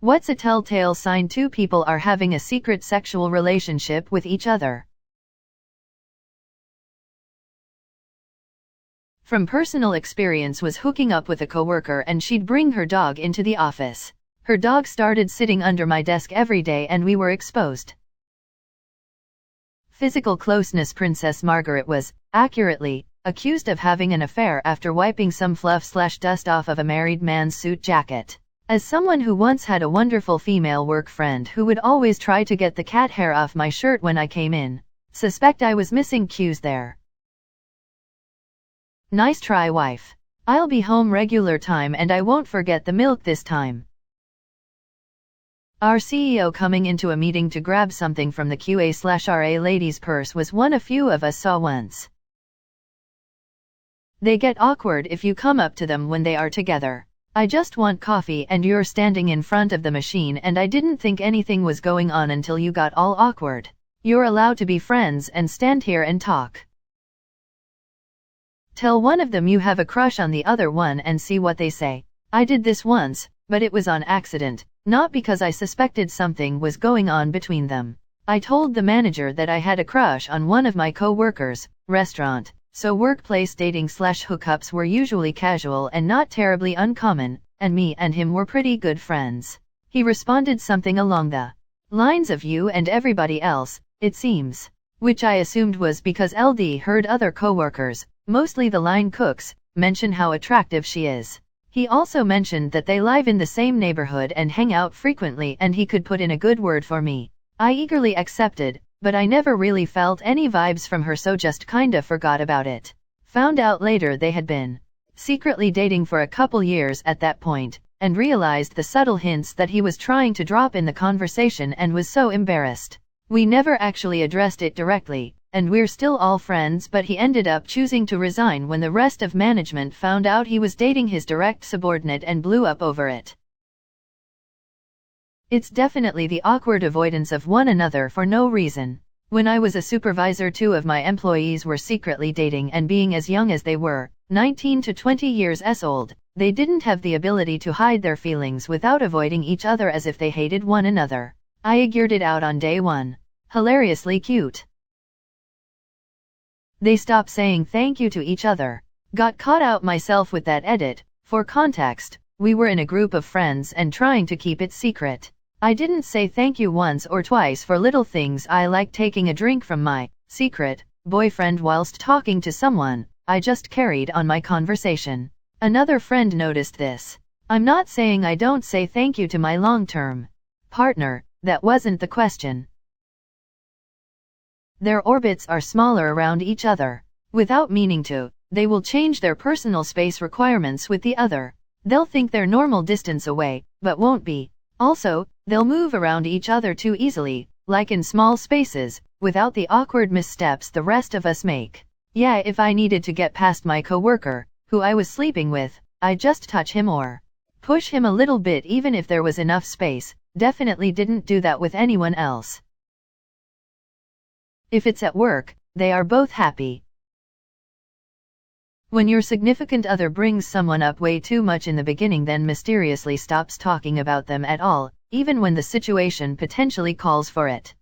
What's a telltale sign two people are having a secret sexual relationship with each other? From personal experience was hooking up with a coworker and she'd bring her dog into the office. Her dog started sitting under my desk every day and we were exposed. Physical closeness. Princess Margaret was, accurately, accused of having an affair after wiping some fluff/dust off of a married man's suit jacket. As someone who once had a wonderful female work friend who would always try to get the cat hair off my shirt when I came in, suspect I was missing cues there. Nice try, wife. I'll be home regular time and I won't forget the milk this time. Our CEO coming into a meeting to grab something from the QA/RA lady's purse was one a few of us saw once. They get awkward if you come up to them when they are together. I just want coffee and you're standing in front of the machine and I didn't think anything was going on until you got all awkward. You're allowed to be friends and stand here and talk. Tell one of them you have a crush on the other one and see what they say. I did this once, but it was on accident, not because I suspected something was going on between them. I told the manager that I had a crush on one of my co-workers, restaurant. So workplace dating/hookups were usually casual and not terribly uncommon, and me and him were pretty good friends. He responded something along the lines of you and everybody else, it seems. Which I assumed was because LD heard other coworkers, mostly the line cooks, mention how attractive she is. He also mentioned that they live in the same neighborhood and hang out frequently and he could put in a good word for me. I eagerly accepted, but I never really felt any vibes from her so just kinda forgot about it. Found out later they had been secretly dating for a couple years at that point, and realized the subtle hints that he was trying to drop in the conversation and was so embarrassed. We never actually addressed it directly, and we're still all friends, but he ended up choosing to resign when the rest of management found out he was dating his direct subordinate and blew up over it. It's definitely the awkward avoidance of one another for no reason. When I was a supervisor, two of my employees were secretly dating and being as young as they were, 19 to 20 years old, they didn't have the ability to hide their feelings without avoiding each other as if they hated one another. I figured it out on day one. Hilariously cute. They stopped saying thank you to each other. Got caught out myself with that edit. For context, we were in a group of friends and trying to keep it secret. I didn't say thank you once or twice for little things. I like taking a drink from my secret boyfriend whilst talking to someone. I just carried on my conversation. Another friend noticed this. I'm not saying I don't say thank you to my long-term partner, that wasn't the question. Their orbits are smaller around each other. Without meaning to, they will change their personal space requirements with the other. They'll think they're normal distance away, but won't be. Also, they'll move around each other too easily, like in small spaces, without the awkward missteps the rest of us make. Yeah, if I needed to get past my coworker, who I was sleeping with, I'd just touch him or push him a little bit even if there was enough space. Definitely didn't do that with anyone else. If it's at work, they are both happy. When your significant other brings someone up way too much in the beginning, then mysteriously stops talking about them at all, even when the situation potentially calls for it.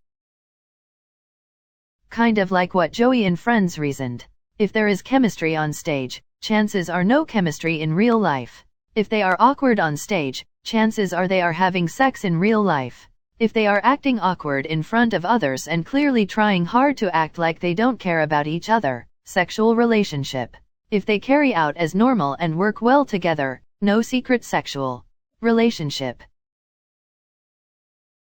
Kind of like what Joey in Friends reasoned. If there is chemistry on stage, chances are no chemistry in real life. If they are awkward on stage, chances are they are having sex in real life. If they are acting awkward in front of others and clearly trying hard to act like they don't care about each other, sexual relationship. If they carry out as normal and work well together, no secret sexual relationship.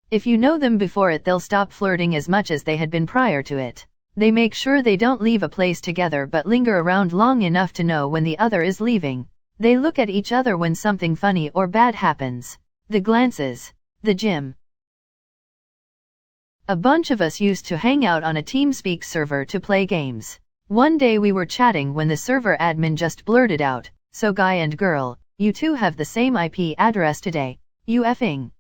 If you know them before it, they'll stop flirting as much as they had been prior to it. They make sure they don't leave a place together but linger around long enough to know when the other is leaving. They look at each other when something funny or bad happens. The glances. The gym. A bunch of us used to hang out on a TeamSpeak server to play games. One day we were chatting when the server admin just blurted out, "So guy and girl, you two have the same IP address today. You effing."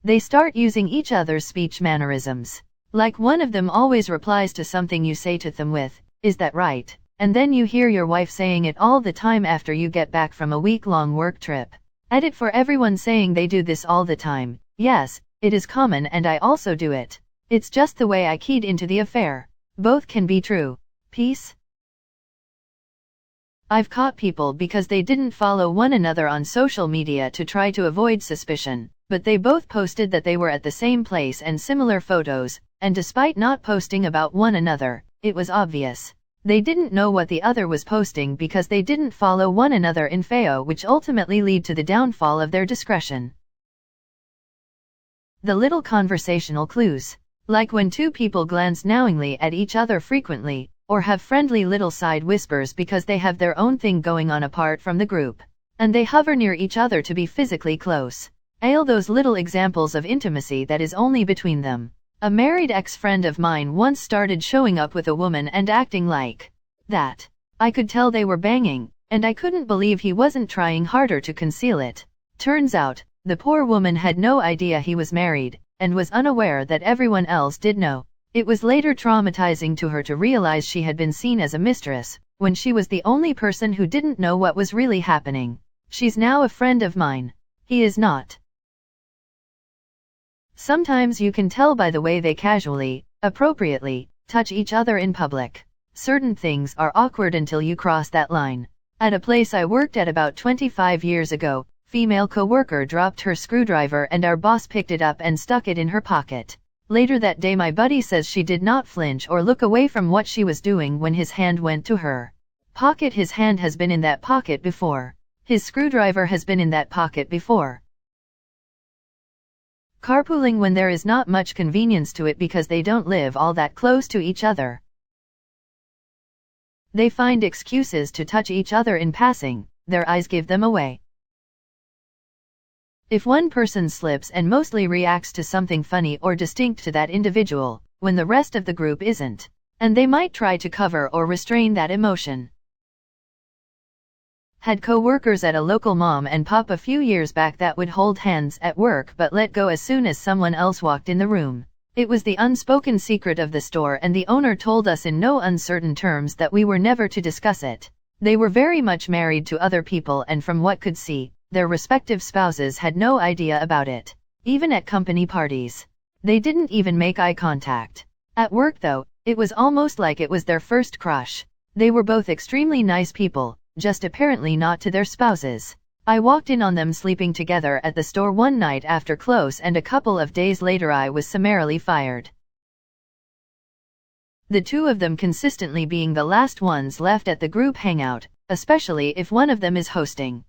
They start using each other's speech mannerisms. Like one of them always replies to something you say to them with, "Is that right?" And then you hear your wife saying it all the time after you get back from a week-long work trip. Edit for everyone saying they do this all the time. Yes, it is common and I also do it. It's just the way I keyed into the affair. Both can be true. Peace. I've caught people because they didn't follow one another on social media to try to avoid suspicion, but they both posted that they were at the same place and similar photos, and despite not posting about one another, it was obvious. They didn't know what the other was posting because they didn't follow one another in FAO, which ultimately lead to the downfall of their discretion. The little conversational clues. Like when two people glance knowingly at each other frequently, or have friendly little side whispers because they have their own thing going on apart from the group, and they hover near each other to be physically close. Those little examples of intimacy that is only between them. A married ex-friend of mine once started showing up with a woman and acting like that. I could tell they were banging, and I couldn't believe he wasn't trying harder to conceal it. Turns out, the poor woman had no idea he was married, and was unaware that everyone else did know. It was later traumatizing to her to realize she had been seen as a mistress, when she was the only person who didn't know what was really happening. She's now a friend of mine. He is not. Sometimes you can tell by the way they casually, appropriately, touch each other in public. Certain things are awkward until you cross that line. At a place I worked at about 25 years ago, female coworker dropped her screwdriver and our boss picked it up and stuck it in her pocket. Later that day my buddy says she did not flinch or look away from what she was doing when his hand went to her pocket. His hand has been in that pocket before. His screwdriver has been in that pocket before. Carpooling when there is not much convenience to it because they don't live all that close to each other. They find excuses to touch each other in passing, their eyes give them away. If one person slips and mostly reacts to something funny or distinct to that individual, when the rest of the group isn't, and they might try to cover or restrain that emotion. Had co-workers at a local mom and pop a few years back that would hold hands at work but let go as soon as someone else walked in the room. It was the unspoken secret of the store and the owner told us in no uncertain terms that we were never to discuss it. They were very much married to other people and from what could see, their respective spouses had no idea about it. Even at company parties. They didn't even make eye contact. At work though, it was almost like it was their first crush. They were both extremely nice people, just apparently not to their spouses. I walked in on them sleeping together at the store one night after close and a couple of days later I was summarily fired. The two of them consistently being the last ones left at the group hangout, especially if one of them is hosting.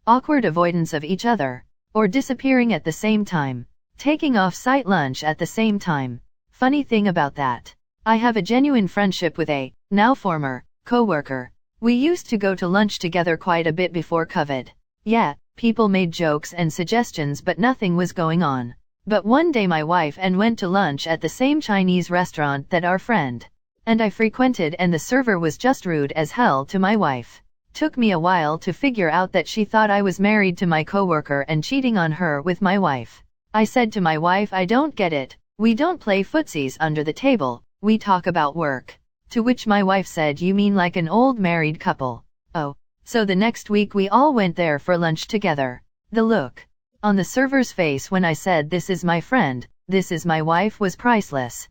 Awkward avoidance of each other, or disappearing at the same time, taking off-site lunch at the same time. Funny thing about that, I have a genuine friendship with a, now former, co-worker. We used to go to lunch together quite a bit before COVID. Yeah, people made jokes and suggestions but nothing was going on. But one day my wife and went to lunch at the same Chinese restaurant that our friend and I frequented and the server was just rude as hell to my wife. Took me a while to figure out that she thought I was married to my coworker and cheating on her with my wife. I said to my wife, I don't get it. We don't play footsies under the table, we talk about work. To which my wife said, you mean like an old married couple? Oh. So the next week we all went there for lunch together. The look on the server's face when I said this is my friend, this is my wife was priceless.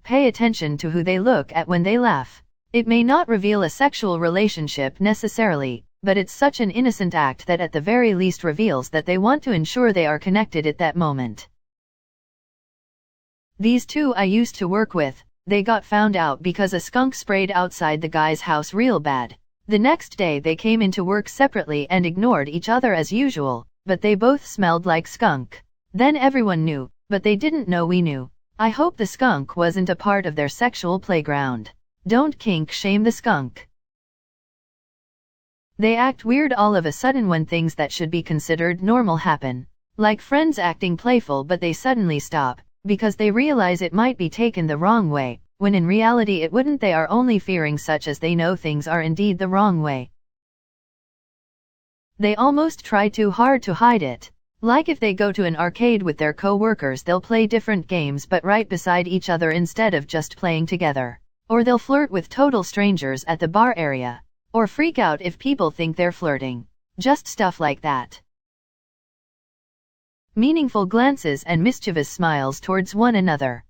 Pay attention to who they look at when they laugh. It may not reveal a sexual relationship necessarily, but it's such an innocent act that at the very least reveals that they want to ensure they are connected at that moment. These two I used to work with. They got found out because a skunk sprayed outside the guy's house real bad. The next day they came into work separately and ignored each other as usual, but they both smelled like skunk. Then everyone knew, but they didn't know we knew. I hope the skunk wasn't a part of their sexual playground. Don't kink shame the skunk. They act weird all of a sudden when things that should be considered normal happen. Like friends acting playful but they suddenly stop, because they realize it might be taken the wrong way, when in reality it wouldn't. They are only fearing such as they know things are indeed the wrong way. They almost try too hard to hide it. Like if they go to an arcade with their co-workers they'll play different games but right beside each other instead of just playing together. Or they'll flirt with total strangers at the bar area. Or freak out if people think they're flirting. Just stuff like that. Meaningful glances and mischievous smiles towards one another.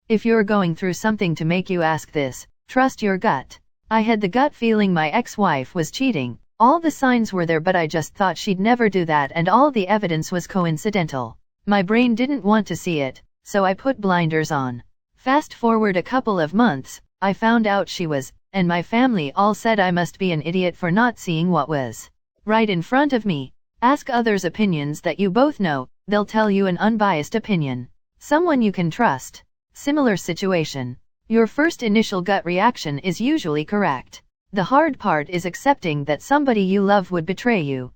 If you're going through something to make you ask this, trust your gut. I had the gut feeling my ex-wife was cheating. All the signs were there, but I just thought she'd never do that, and all the evidence was coincidental. My brain didn't want to see it, so I put blinders on. Fast forward a couple of months, I found out she was, and my family all said I must be an idiot for not seeing what was right in front of me. Ask others' opinions that you both know, they'll tell you an unbiased opinion. Someone you can trust. Similar situation. Your first initial gut reaction is usually correct. The hard part is accepting that somebody you love would betray you.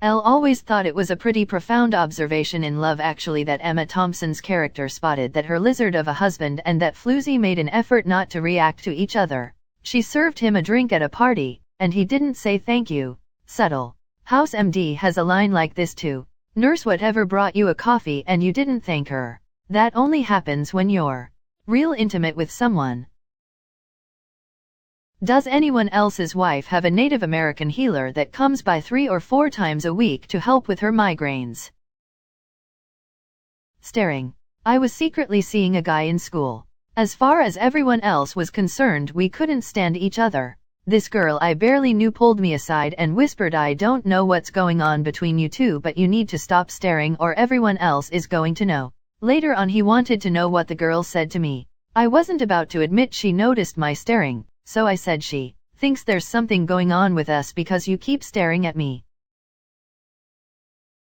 Elle always thought it was a pretty profound observation in Love Actually that Emma Thompson's character spotted that her lizard of a husband and that Floozy made an effort not to react to each other. She served him a drink at a party, and he didn't say thank you. Subtle. House MD has a line like this too. Nurse whatever brought you a coffee and you didn't thank her. That only happens when you're real intimate with someone. Does anyone else's wife have a Native American healer that comes by 3 or 4 times a week to help with her migraines? Staring. I was secretly seeing a guy in school. As far as everyone else was concerned, we couldn't stand each other. This girl I barely knew pulled me aside and whispered, I don't know what's going on between you two, but you need to stop staring or everyone else is going to know. Later on he wanted to know what the girl said to me. I wasn't about to admit she noticed my staring, so I said she thinks there's something going on with us because you keep staring at me.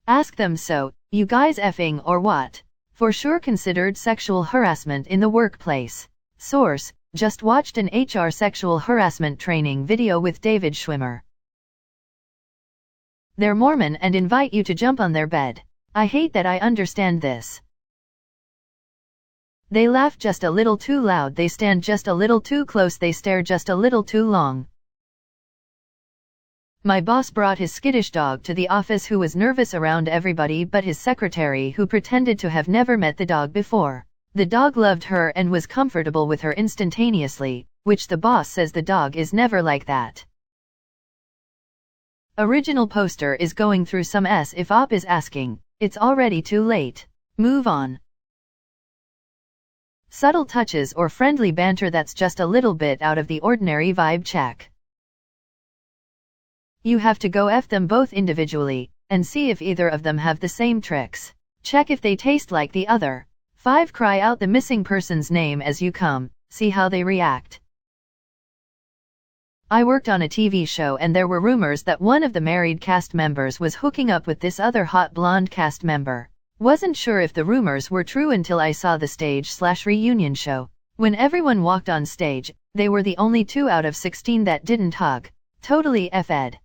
Ask them, so, you guys effing or what? For sure considered sexual harassment in the workplace. Source, just watched an HR sexual harassment training video with David Schwimmer. They're Mormon and invite you to jump on their bed. I hate that. I understand this. They laugh just a little too loud, they stand just a little too close, they stare just a little too long. My boss brought his skittish dog to the office who was nervous around everybody but his secretary, who pretended to have never met the dog before. The dog loved her and was comfortable with her instantaneously, which the boss says the dog is never like that. Original poster is going through some S if op is asking. It's already too late. Move on. Subtle touches or friendly banter that's just a little bit out of the ordinary vibe check. You have to go F them both individually, and see if either of them have the same tricks. Check if they taste like the other. 5. Cry out the missing person's name as you come, see how they react. I worked on a TV show and there were rumors that one of the married cast members was hooking up with this other hot blonde cast member. Wasn't sure if the rumors were true until I saw the stage/reunion show. When everyone walked on stage, they were the only 2 out of 16 that didn't hug. Totally F-ed.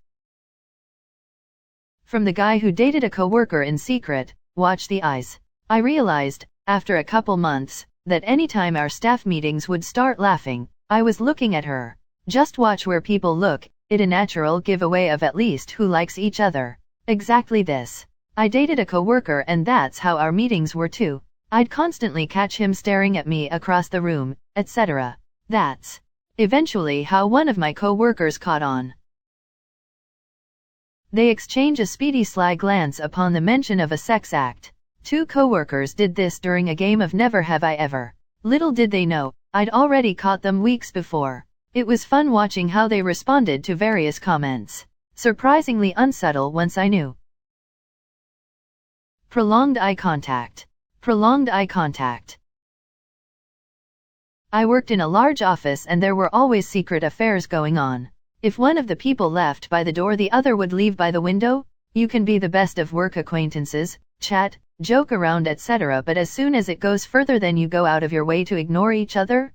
From the guy who dated a coworker in secret, watch the eyes. I realized, after a couple months, that anytime our staff meetings would start laughing, I was looking at her. Just watch where people look, it a natural giveaway of at least who likes each other. Exactly this. I dated a coworker and that's how our meetings were too. I'd constantly catch him staring at me across the room, etc. That's eventually how one of my coworkers caught on. They exchange a speedy sly glance upon the mention of a sex act. 2 coworkers did this during a game of Never Have I Ever. Little did they know, I'd already caught them weeks before. It was fun watching how they responded to various comments. Surprisingly unsubtle once I knew. Prolonged eye contact. Prolonged eye contact. I worked in a large office and there were always secret affairs going on. If one of the people left by the door, the other would leave by the window. You can be the best of work acquaintances, chat, joke around, etc., but as soon as it goes further, then you go out of your way to ignore each other.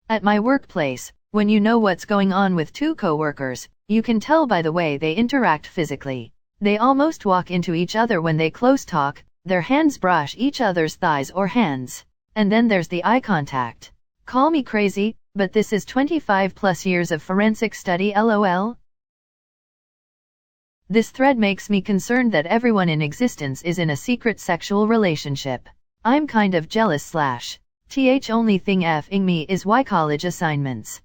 At my workplace, when you know what's going on with 2 coworkers, you can tell by the way they interact physically. They almost walk into each other when they close talk, their hands brush each other's thighs or hands. And then there's the eye contact. Call me crazy, but this is 25 plus years of forensic study, lol. This thread makes me concerned that everyone in existence is in a secret sexual relationship. I'm kind of jealous / Only thing effing me is why college assignments.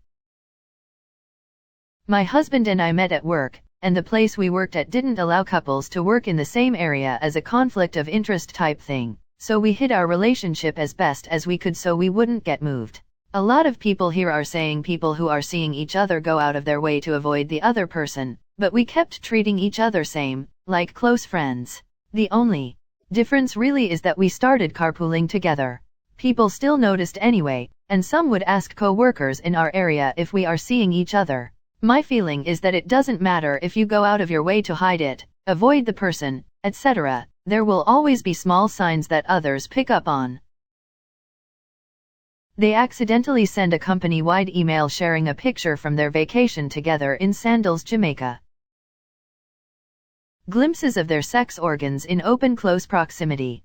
My husband and I met at work, and the place we worked at didn't allow couples to work in the same area as a conflict of interest type thing, so we hid our relationship as best as we could so we wouldn't get moved. A lot of people here are saying people who are seeing each other go out of their way to avoid the other person, but we kept treating each other same, like close friends. The only difference really is that we started carpooling together. People still noticed anyway, and some would ask co-workers in our area if we are seeing each other. My feeling is that it doesn't matter if you go out of your way to hide it, avoid the person, etc. There will always be small signs that others pick up on. They accidentally send a company-wide email sharing a picture from their vacation together in Sandals, Jamaica. Glimpses of their sex organs in open-close proximity.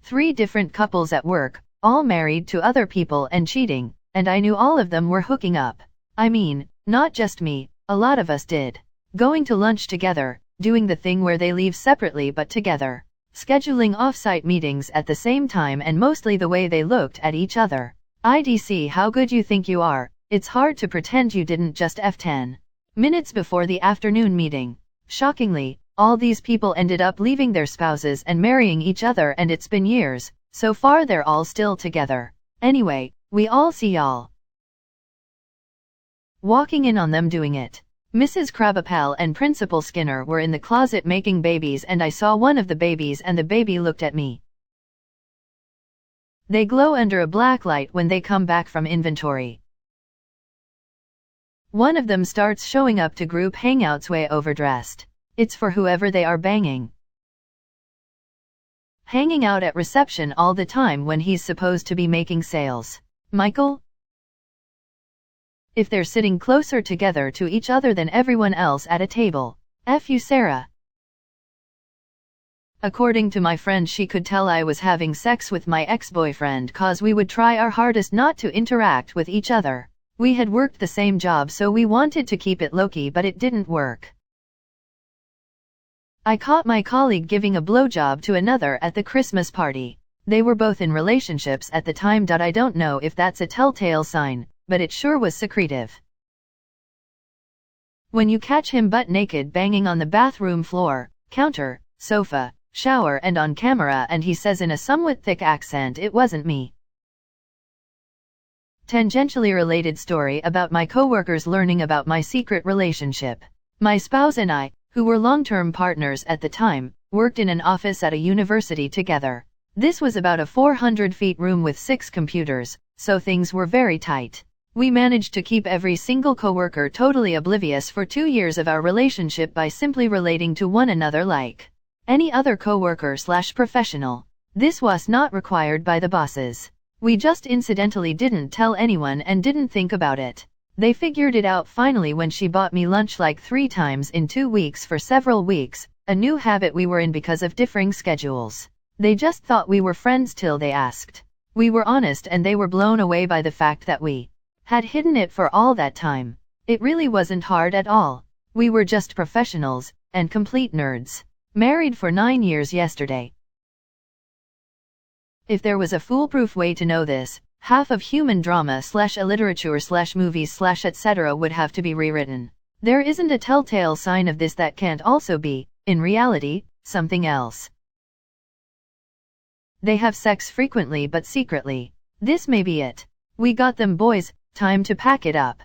3 different couples at work, all married to other people and cheating, and I knew all of them were hooking up. I mean, not just me, a lot of us did. Going to lunch together, doing the thing where they leave separately but together. Scheduling off-site meetings at the same time and mostly the way they looked at each other. IDC how good you think you are, it's hard to pretend you didn't just F10 minutes before the afternoon meeting. Shockingly, all these people ended up leaving their spouses and marrying each other and it's been years, so far they're all still together. Anyway, we all see y'all walking in on them doing it. Mrs. Krabappel and Principal Skinner were in the closet making babies and I saw one of the babies and the baby looked at me. They glow under a black light when they come back from inventory. One of them starts showing up to group hangouts way overdressed. It's for whoever they are banging. Hanging out at reception all the time when he's supposed to be making sales. Michael? If they're sitting closer together to each other than everyone else at a table. F you Sarah. According to my friend she could tell I was having sex with my ex-boyfriend cause we would try our hardest not to interact with each other. We had worked the same job so we wanted to keep it low-key but it didn't work. I caught my colleague giving a blowjob to another at the Christmas party. They were both in relationships at the time. I don't know if that's a telltale sign, but it sure was secretive. When you catch him butt naked banging on the bathroom floor, counter, sofa, shower and on camera and he says in a somewhat thick accent it wasn't me. Tangentially related story about my coworkers learning about my secret relationship. My spouse and I, who were long-term partners at the time, worked in an office at a university together. This was about a 400-feet room with 6 computers, so things were very tight. We managed to keep every single coworker totally oblivious for 2 years of our relationship by simply relating to one another like any other coworker/professional. This was not required by the bosses. We just incidentally didn't tell anyone and didn't think about it. They figured it out finally when she bought me lunch like 3 times in 2 weeks for several weeks, a new habit we were in because of differing schedules. They just thought we were friends till they asked. We were honest and they were blown away by the fact that we had hidden it for all that time. It really wasn't hard at all. We were just professionals, and complete nerds. Married for 9 years yesterday. If there was a foolproof way to know this, half of human drama/literature/movies/etc. would have to be rewritten. There isn't a telltale sign of this that can't also be, in reality, something else. They have sex frequently but secretly. This may be it. We got them boys, time to pack it up.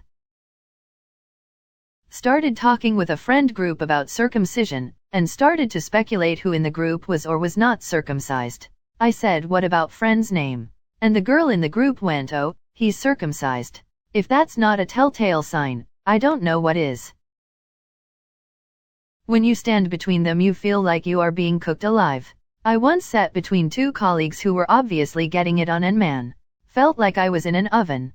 Started talking with a friend group about circumcision, and started to speculate who in the group was or was not circumcised. I said, what about friend's name? And the girl in the group went, oh, he's circumcised. If that's not a telltale sign, I don't know what is. When you stand between them you feel like you are being cooked alive. I once sat between 2 colleagues who were obviously getting it on and man, felt like I was in an oven.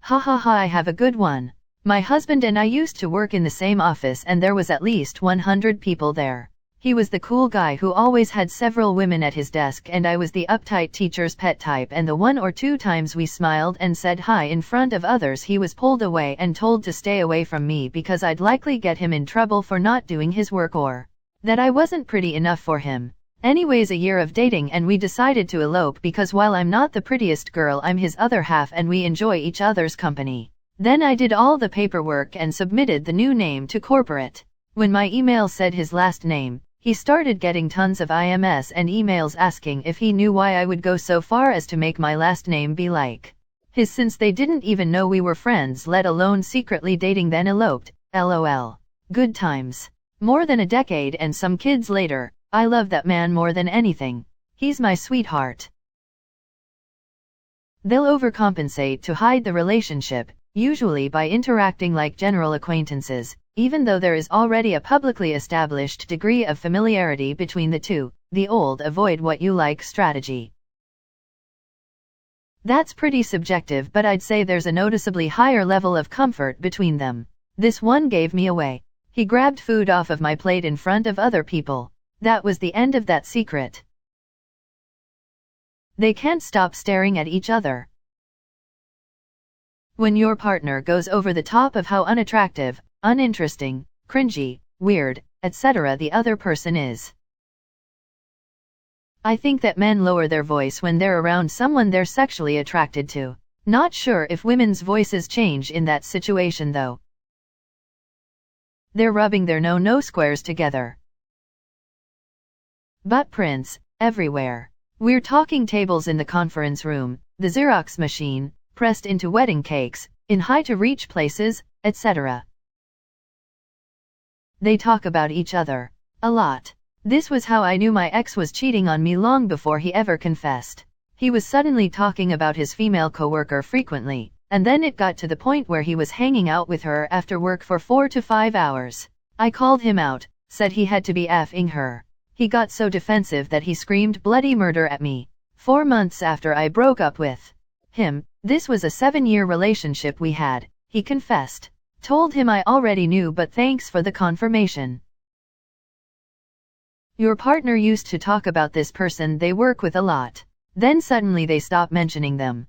Ha ha ha, I have a good one. My husband and I used to work in the same office and there was at least 100 people there. He was the cool guy who always had several women at his desk and I was the uptight teacher's pet type, and the 1 or 2 times we smiled and said hi in front of others he was pulled away and told to stay away from me because I'd likely get him in trouble for not doing his work or that I wasn't pretty enough for him. Anyways, a year of dating and we decided to elope because while I'm not the prettiest girl, I'm his other half and we enjoy each other's company. Then I did all the paperwork and submitted the new name to corporate. When my email said his last name, he started getting tons of IMS and emails asking if he knew why I would go so far as to make my last name be like his, since they didn't even know we were friends, let alone secretly dating, then eloped. LOL. Good times. More than a decade and some kids later, I love that man more than anything. He's my sweetheart. They'll overcompensate to hide the relationship, usually by interacting like general acquaintances, even though there is already a publicly established degree of familiarity between the two, the old avoid what you like strategy. That's pretty subjective, but I'd say there's a noticeably higher level of comfort between them. This one gave me away. He grabbed food off of my plate in front of other people. That was the end of that secret. They can't stop staring at each other. When your partner goes over the top of how unattractive, uninteresting, cringy, weird, etc. the other person is. I think that men lower their voice when they're around someone they're sexually attracted to. Not sure if women's voices change in that situation though. They're rubbing their no squares together. Butt prints, everywhere. We're talking tables in the conference room, the Xerox machine, pressed into wedding cakes, in high-to-reach places, etc. They talk about each other. A lot. This was how I knew my ex was cheating on me long before he ever confessed. He was suddenly talking about his female coworker frequently, and then it got to the point where he was hanging out with her after work for 4 to 5 hours. I called him out, said he had to be effing her. He got so defensive that he screamed bloody murder at me. 4 months after I broke up with him, this was a 7-year relationship we had, he confessed. Told him I already knew but thanks for the confirmation. Your partner used to talk about this person they work with a lot. Then suddenly they stop mentioning them.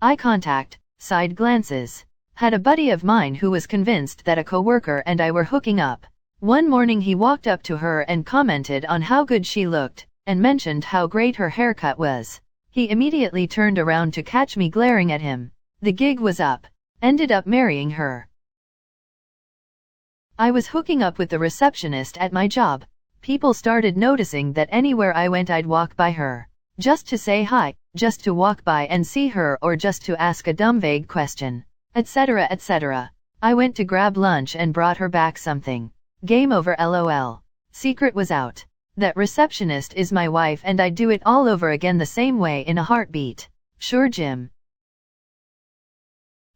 Eye contact, side glances. Had a buddy of mine who was convinced that a coworker and I were hooking up. One morning he walked up to her and commented on how good she looked, and mentioned how great her haircut was. He immediately turned around to catch me glaring at him. The gig was up. Ended up marrying her. I was hooking up with the receptionist at my job. People started noticing that anywhere I went I'd walk by her. Just to say hi, just to walk by and see her, or just to ask a dumb vague question, etc. etc. I went to grab lunch and brought her back something. Game over, LOL. Secret was out. That receptionist is my wife and I'd do it all over again the same way in a heartbeat. Sure, Jim.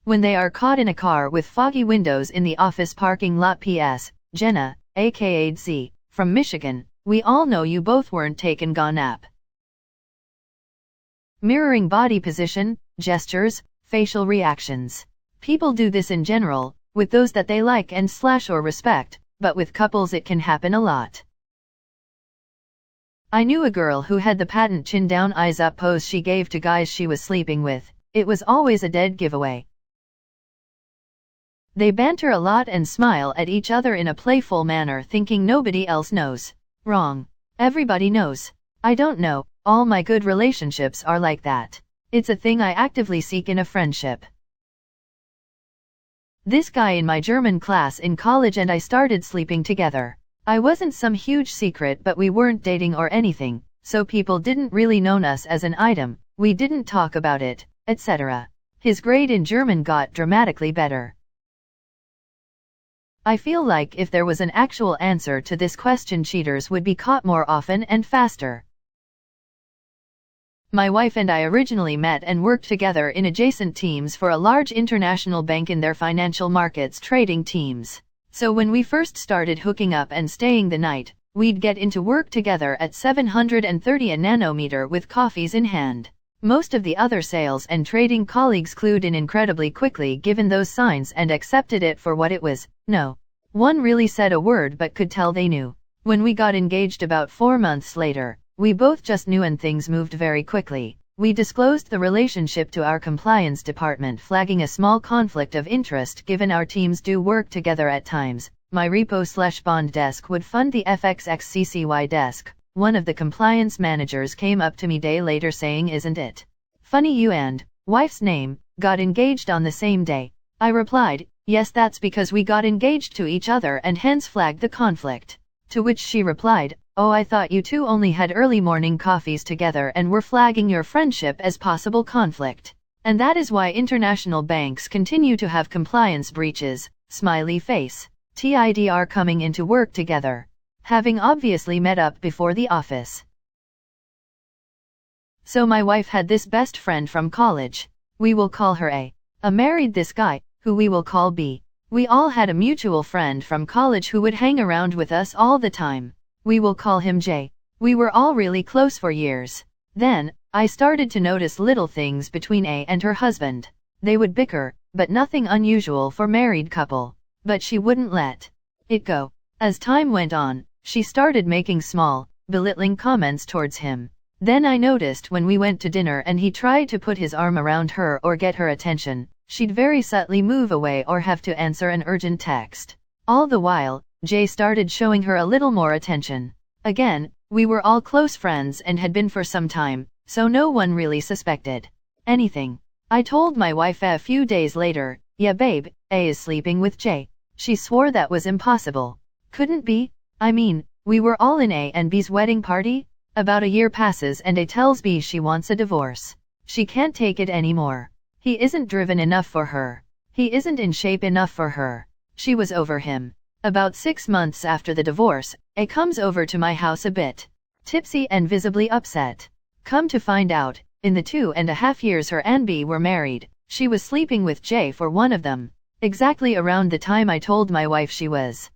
When they are caught in a car with foggy windows in the office parking lot. PS, Jenna, aka Z, from Michigan, we all know you both weren't taken gone nap. Mirroring body position, gestures, facial reactions. People do this in general, with those that they like and / or respect, but with couples it can happen a lot. I knew a girl who had the patent chin down eyes up pose she gave to guys she was sleeping with. It was always a dead giveaway. They banter a lot and smile at each other in a playful manner, thinking nobody else knows. Wrong. Everybody knows. I don't know, all my good relationships are like that. It's a thing I actively seek in a friendship. This guy in my German class in college and I started sleeping together. I wasn't some huge secret, but we weren't dating or anything, so people didn't really know us as an item, we didn't talk about it, etc. His grade in German got dramatically better. I feel like if there was an actual answer to this question, cheaters would be caught more often and faster. My wife and I originally met and worked together in adjacent teams for a large international bank in their financial markets trading teams. So when we first started hooking up and staying the night, we'd get into work together at 730 a nanometer with coffees in hand. Most of the other sales and trading colleagues clued in incredibly quickly given those signs and accepted it for what it was. No one really said a word but could tell they knew. When we got engaged about 4 months later, we both just knew and things moved very quickly. We disclosed the relationship to our compliance department, flagging a small conflict of interest given our teams do work together at times, my repo/bond desk would fund the FXXCCY desk. One of the compliance managers came up to me day later saying, "Isn't it funny you and wife's name got engaged on the same day?" I replied, "Yes, that's because we got engaged to each other and hence flagged the conflict." To which she replied, "Oh, I thought you two only had early morning coffees together and were flagging your friendship as possible conflict. And that is why international banks continue to have compliance breaches." Smiley face. TIDR coming into work together. Having obviously met up before the office. So my wife had this best friend from college. We will call her A. Married this guy, who we will call B. We all had a mutual friend from college who would hang around with us all the time. We will call him J. We were all really close for years. Then, I started to notice little things between A and her husband. They would bicker, but nothing unusual for married couple. But she wouldn't let it go. As time went on, she started making small, belittling comments towards him. Then I noticed when we went to dinner and he tried to put his arm around her or get her attention, she'd very subtly move away or have to answer an urgent text. All the while, Jay started showing her a little more attention. Again, we were all close friends and had been for some time, so no one really suspected anything. I told my wife a few days later, "Yeah babe, A is sleeping with Jay." She swore that was impossible. Couldn't be. I mean, we were all in A and B's wedding party. About a year passes and A tells B she wants a divorce. She can't take it anymore. He isn't driven enough for her. He isn't in shape enough for her. She was over him. About 6 months after the divorce, A comes over to my house a bit tipsy and visibly upset. Come to find out, in the 2.5 years her and B were married, she was sleeping with Jay for one of them. Exactly around the time I told my wife she was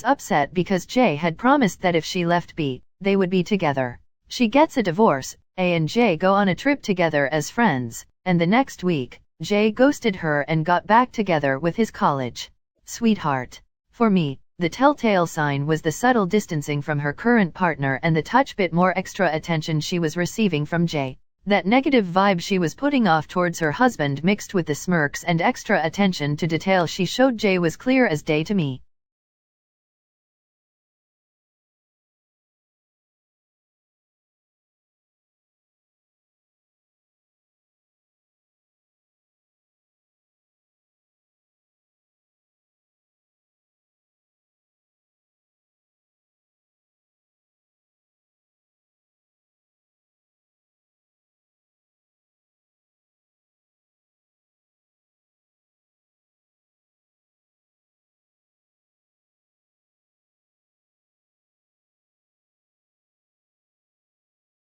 upset because Jay had promised that if she left B, they would be together. She gets a divorce, A and Jay go on a trip together as friends, and the next week, Jay ghosted her and got back together with his college sweetheart. For me, the telltale sign was the subtle distancing from her current partner and the touch bit more extra attention she was receiving from Jay. That negative vibe she was putting off towards her husband mixed with the smirks and extra attention to detail she showed Jay was clear as day to me.